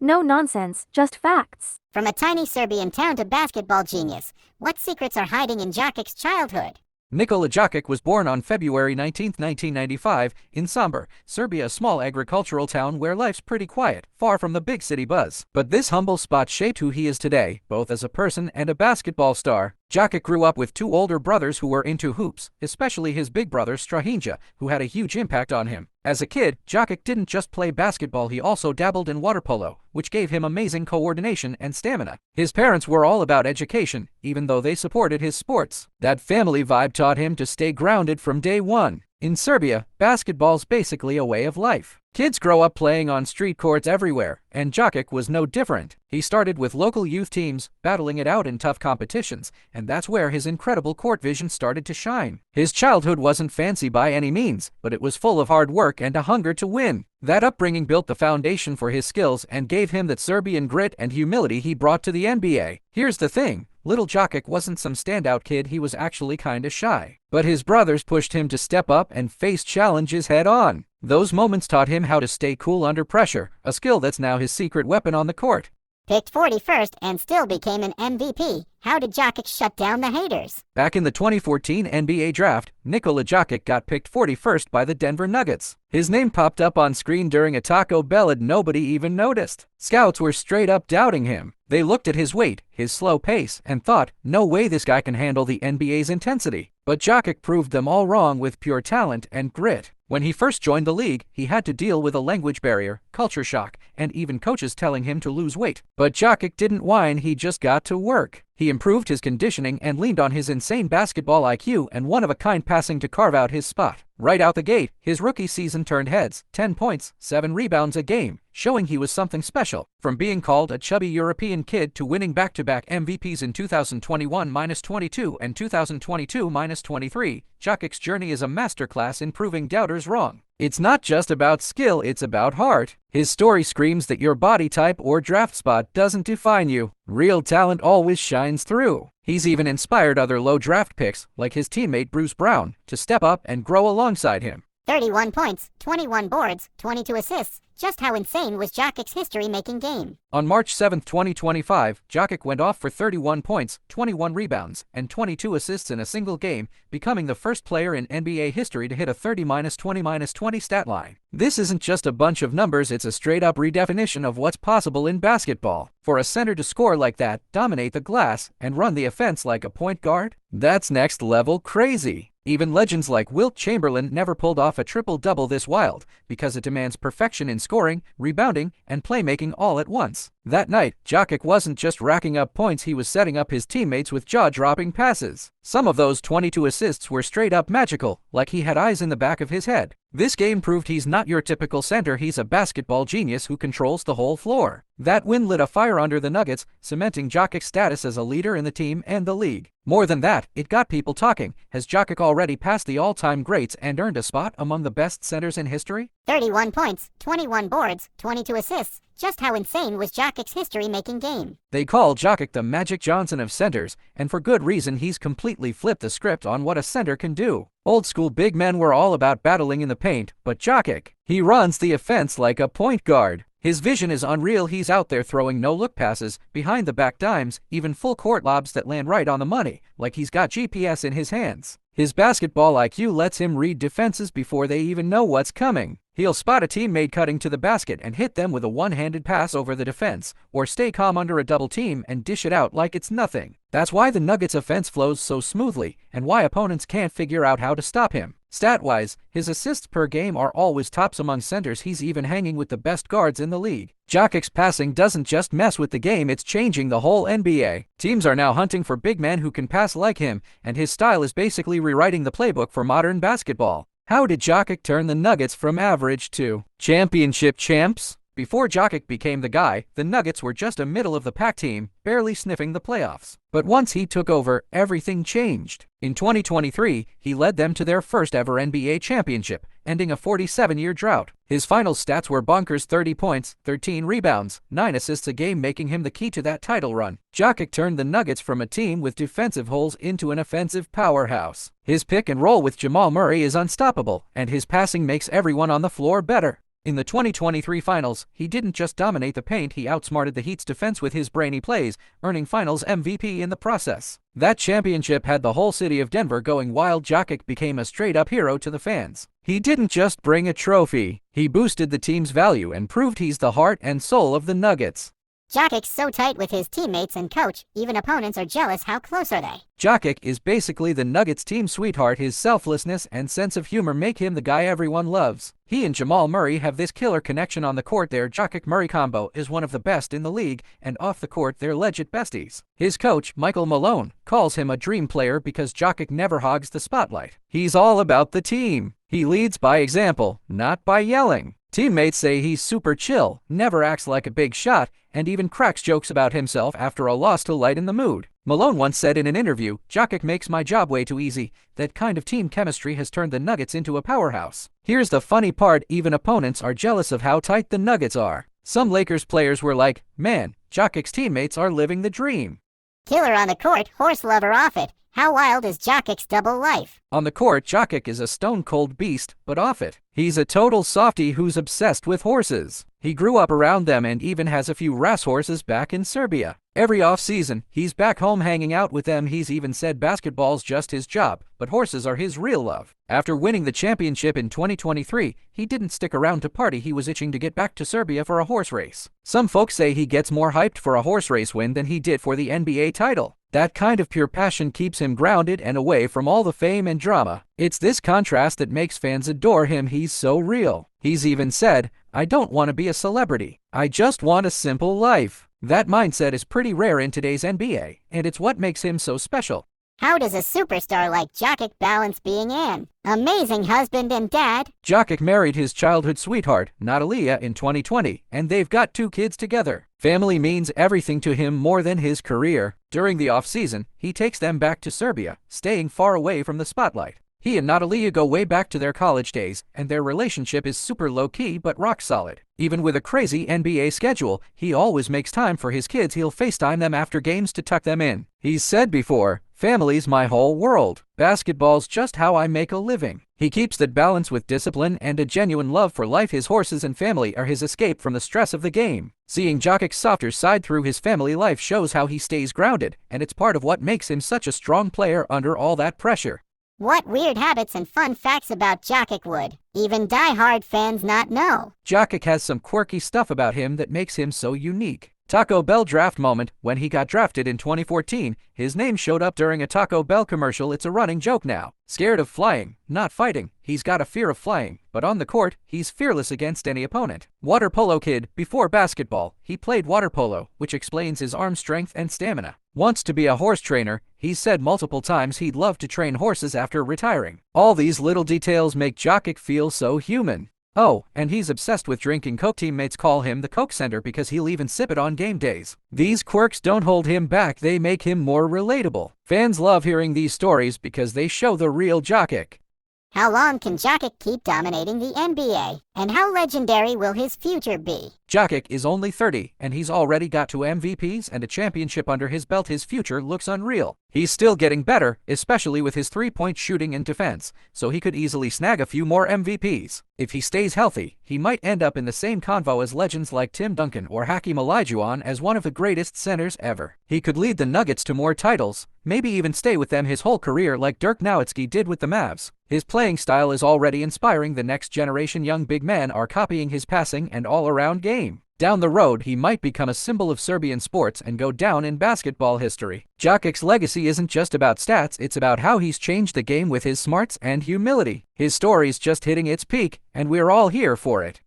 No nonsense, just facts. From a tiny Serbian town to basketball genius, what secrets are hiding in Jokic's childhood? Nikola Jokić was born on February 19, 1995, in Sombor, Serbia, a small agricultural town where life's pretty quiet, far from the big city buzz. But this humble spot shaped who he is today, both as a person and a basketball star. Jokić grew up with two older brothers who were into hoops, especially his big brother Strahinja, who had a huge impact on him. As a kid, Jokić didn't just play basketball, he also dabbled in water polo, which gave him amazing coordination and stamina. His parents were all about education, even though they supported his sports. That family vibe taught him to stay grounded from day one. In Serbia, basketball's basically a way of life. Kids grow up playing on street courts everywhere, and Jokić was no different. He started with local youth teams, battling it out in tough competitions, and that's where his incredible court vision started to shine. His childhood wasn't fancy by any means, but it was full of hard work and a hunger to win. That upbringing built the foundation for his skills and gave him that Serbian grit and humility he brought to the NBA. Here's the thing. Little Jokić wasn't some standout kid, he was actually kinda shy. But his brothers pushed him to step up and face challenges head on. Those moments taught him how to stay cool under pressure, a skill that's now his secret weapon on the court. Picked 41st and still became an MVP. How did Jokić shut down the haters? Back in the 2014 NBA draft, Nikola Jokić got picked 41st by the Denver Nuggets. His name popped up on screen during a Taco Bell and nobody even noticed. Scouts were straight up doubting him. They looked at his weight, his slow pace, and thought, no way this guy can handle the NBA's intensity. But Jokić proved them all wrong with pure talent and grit. When he first joined the league, he had to deal with a language barrier, culture shock, and even coaches telling him to lose weight. But Jokić didn't whine, he just got to work. He improved his conditioning and leaned on his insane basketball IQ and one-of-a-kind passing to carve out his spot. Right out the gate, his rookie season turned heads, 10 points, 7 rebounds a game, showing he was something special. From being called a chubby European kid to winning back-to-back MVPs in 2021-22 and 2022-23, Jokic's journey is a masterclass in proving doubters wrong. It's not just about skill, it's about heart. His story screams that your body type or draft spot doesn't define you. Real talent always shines through. He's even inspired other low draft picks, like his teammate Bruce Brown, to step up and grow alongside him. 31 points, 21 boards, 22 assists. Just how insane was Jokic's history-making game? On March 7, 2025, Jokić went off for 31 points, 21 rebounds, and 22 assists in a single game, becoming the first player in NBA history to hit a 30-20-20 stat line. This isn't just a bunch of numbers, it's a straight-up redefinition of what's possible in basketball. For a center to score like that, dominate the glass, and run the offense like a point guard, that's next-level crazy. Even legends like Wilt Chamberlain never pulled off a triple-double this wild, because it demands perfection in scoring, rebounding, and playmaking all at once. That night, Jokić wasn't just racking up points, he was setting up his teammates with jaw-dropping passes. Some of those 22 assists were straight-up magical, like he had eyes in the back of his head. This game proved he's not your typical center, he's a basketball genius who controls the whole floor. That win lit a fire under the Nuggets, cementing Jokic's status as a leader in the team and the league. More than that, it got people talking. Has Jokić already passed the all-time greats and earned a spot among the best centers in history? 31 points, 21 boards, 22 assists. Just how insane was Jokic's history-making game? They call Jokić the Magic Johnson of centers, and for good reason. He's completely flipped the script on what a center can do. Old-school big men were all about battling in the paint, but Jokić, he runs the offense like a point guard. His vision is unreal, he's out there throwing no-look passes, behind-the-back dimes, even full-court lobs that land right on the money, like he's got GPS in his hands. His basketball IQ lets him read defenses before they even know what's coming. He'll spot a teammate cutting to the basket and hit them with a one-handed pass over the defense, or stay calm under a double team and dish it out like it's nothing. That's why the Nuggets' offense flows so smoothly, and why opponents can't figure out how to stop him. Stat-wise, his assists per game are always tops among centers, he's even hanging with the best guards in the league. Jokic's passing doesn't just mess with the game, it's changing the whole NBA. Teams are now hunting for big men who can pass like him, and his style is basically rewriting the playbook for modern basketball. How did Jokić turn the Nuggets from average to championship champs? Before Jokić became the guy, the Nuggets were just a middle-of-the-pack team, barely sniffing the playoffs. But once he took over, everything changed. In 2023, he led them to their first-ever NBA championship, ending a 47-year drought. His final stats were bonkers: 30 points, 13 rebounds, 9 assists a game, making him the key to that title run. Jokić turned the Nuggets from a team with defensive holes into an offensive powerhouse. His pick and roll with Jamal Murray is unstoppable, and his passing makes everyone on the floor better. In the 2023 finals, he didn't just dominate the paint, he outsmarted the Heat's defense with his brainy plays, earning finals MVP in the process. That championship had the whole city of Denver going wild. Jokic became a straight-up hero to the fans. He didn't just bring a trophy, he boosted the team's value and proved he's the heart and soul of the Nuggets. Jokic's so tight with his teammates and coach, even opponents are jealous. How close are they? Jokic is basically the Nuggets team sweetheart. His selflessness and sense of humor make him the guy everyone loves. He and Jamal Murray have this killer connection on the court. Their Jokic-Murray combo is one of the best in the league, and off the court they're legit besties. His coach, Michael Malone, calls him a dream player because Jokic never hogs the spotlight. He's all about the team. He leads by example, not by yelling. Teammates say he's super chill, never acts like a big shot, and even cracks jokes about himself after a loss to lighten the mood. Malone once said in an interview, "Jokic makes my job way too easy. That kind of team chemistry has turned the Nuggets into a powerhouse." Here's the funny part, even opponents are jealous of how tight the Nuggets are. Some Lakers players were like, "Man, Jokic's teammates are living the dream." Killer on the court, horse lover off it. How wild is Jokic's double life? On the court, Jokic is a stone-cold beast, but off it, he's a total softie who's obsessed with horses. He grew up around them and even has a few racehorses back in Serbia. Every off-season, he's back home hanging out with them. He's even said basketball's just his job, but horses are his real love. After winning the championship in 2023, he didn't stick around to party. He was itching to get back to Serbia for a horse race. Some folks say he gets more hyped for a horse race win than he did for the NBA title. That kind of pure passion keeps him grounded and away from all the fame and drama. It's this contrast that makes fans adore him. He's so real. He's even said, "I don't want to be a celebrity. I just want a simple life." That mindset is pretty rare in today's NBA, and it's what makes him so special. How does a superstar like Jokic balance being an amazing husband and dad? Jokic married his childhood sweetheart, Natalia, in 2020, and they've got 2 kids together. Family means everything to him more than his career. During the off-season, he takes them back to Serbia, staying far away from the spotlight. He and Natalia go way back to their college days, and their relationship is super low-key but rock solid. Even with a crazy NBA schedule, he always makes time for his kids. He'll FaceTime them after games to tuck them in. He's said before, "Family's my whole world. Basketball's just how I make a living." He keeps that balance with discipline and a genuine love for life. His horses and family are his escape from the stress of the game. Seeing Jokic's softer side through his family life shows how he stays grounded, and it's part of what makes him such a strong player under all that pressure. What weird habits and fun facts about Jokic would even diehard fans not know? Jokic has some quirky stuff about him that makes him so unique. Taco Bell draft moment. When he got drafted in 2014, his name showed up during a Taco Bell commercial. It's a running joke now. Scared of flying, not fighting. He's got a fear of flying, but on the court, he's fearless against any opponent. Water polo kid. Before basketball, he played water polo, which explains his arm strength and stamina. Wants to be a horse trainer. He's said multiple times he'd love to train horses after retiring. All these little details make Jokic feel so human. Oh, and he's obsessed with drinking Coke. Teammates call him the Coke Center because he'll even sip it on game days. These quirks don't hold him back, they make him more relatable. Fans love hearing these stories because they show the real Jokic. How long can Jokic keep dominating the NBA? And how legendary will his future be? Jokic is only 30, and he's already got 2 MVPs and a championship under his belt. His future looks unreal. He's still getting better, especially with his three-point shooting and defense, so he could easily snag a few more MVPs. If he stays healthy, he might end up in the same convo as legends like Tim Duncan or Hakeem Olajuwon as one of the greatest centers ever. He could lead the Nuggets to more titles, maybe even stay with them his whole career like Dirk Nowitzki did with the Mavs. His playing style is already inspiring. The next generation young big men are copying his passing and all-around game. Down the road, he might become a symbol of Serbian sports and go down in basketball history. Jokic's legacy isn't just about stats, it's about how he's changed the game with his smarts and humility. His story's just hitting its peak, and we're all here for it.